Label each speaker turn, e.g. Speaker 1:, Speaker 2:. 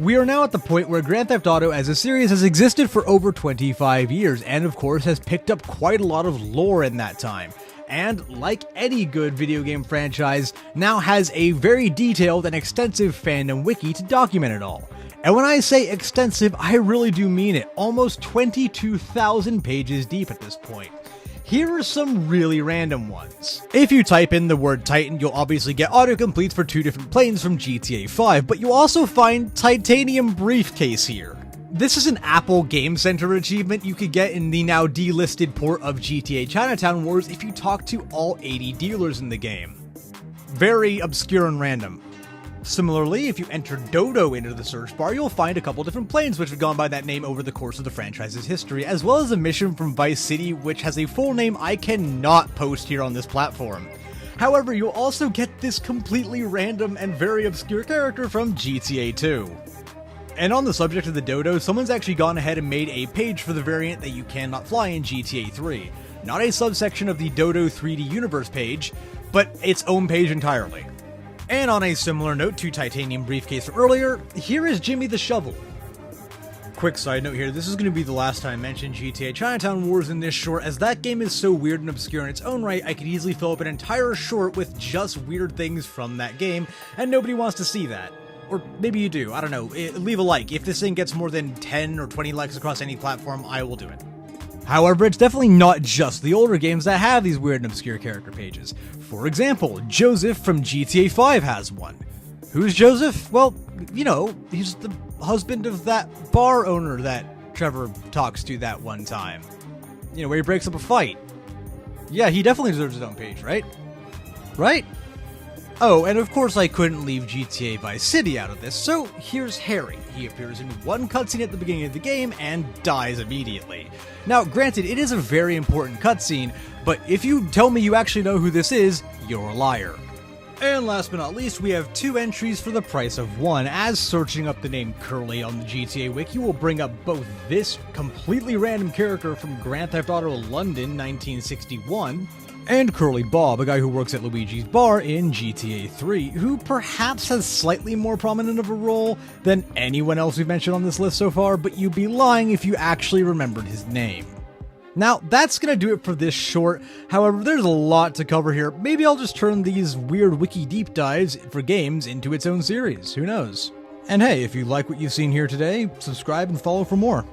Speaker 1: We are now at the point where Grand Theft Auto as a series has existed for over 25 years, and of course has picked up quite a lot of lore in that time. And, like any good video game franchise, now has a very detailed and extensive fandom wiki to document it all. And when I say extensive, I really do mean it, almost 22,000 pages deep at this point. Here are some really random ones. If you type in the word Titan, you'll obviously get autocompletes for 2 different planes from GTA 5, but you'll also find Titanium Briefcase here. This is an Apple Game Center achievement you could get in the now delisted port of GTA Chinatown Wars if you talk to all 80 dealers in the game. Very obscure and random. Similarly, if you enter Dodo into the search bar, you'll find a couple different planes which have gone by that name over the course of the franchise's history, as well as a mission from Vice City which has a full name I cannot post here on this platform. However, you'll also get this completely random and very obscure character from GTA 2. And on the subject of the Dodo, someone's actually gone ahead and made a page for the variant that you cannot fly in GTA 3. Not a subsection of the Dodo 3D Universe page, but its own page entirely. And on a similar note to Titanium Briefcase from earlier, here is Jimmy the Shovel. Quick side note here, this is going to be the last time I mention GTA Chinatown Wars in this short, as that game is so weird and obscure in its own right, I could easily fill up an entire short with just weird things from that game, and nobody wants to see that. Or maybe you do, I don't know, leave a like. If this thing gets more than 10 or 20 likes across any platform, I will do it. However, it's definitely not just the older games that have these weird and obscure character pages. For example, Joseph from GTA 5 has one. Who's Joseph? Well, you know, he's the husband of that bar owner that Trevor talks to that one time. You know, where he breaks up a fight. Yeah, he definitely deserves his own page, right? Right? Oh, and of course I couldn't leave GTA Vice City out of this, so here's Harry. He appears in one cutscene at the beginning of the game and dies immediately. Now, granted, it is a very important cutscene, but if you tell me you actually know who this is, you're a liar. And last but not least, we have 2 entries for the price of 1, as searching up the name Curly on the GTA Wiki will bring up both this completely random character from Grand Theft Auto London 1961, and Curly Bob, a guy who works at Luigi's Bar in GTA 3, who perhaps has slightly more prominent of a role than anyone else we've mentioned on this list so far, but you'd be lying if you actually remembered his name. Now, that's gonna do it for this short. However, there's a lot to cover here. Maybe I'll just turn these weird wiki deep dives for games into its own series. Who knows? And hey, if you like what you've seen here today, subscribe and follow for more.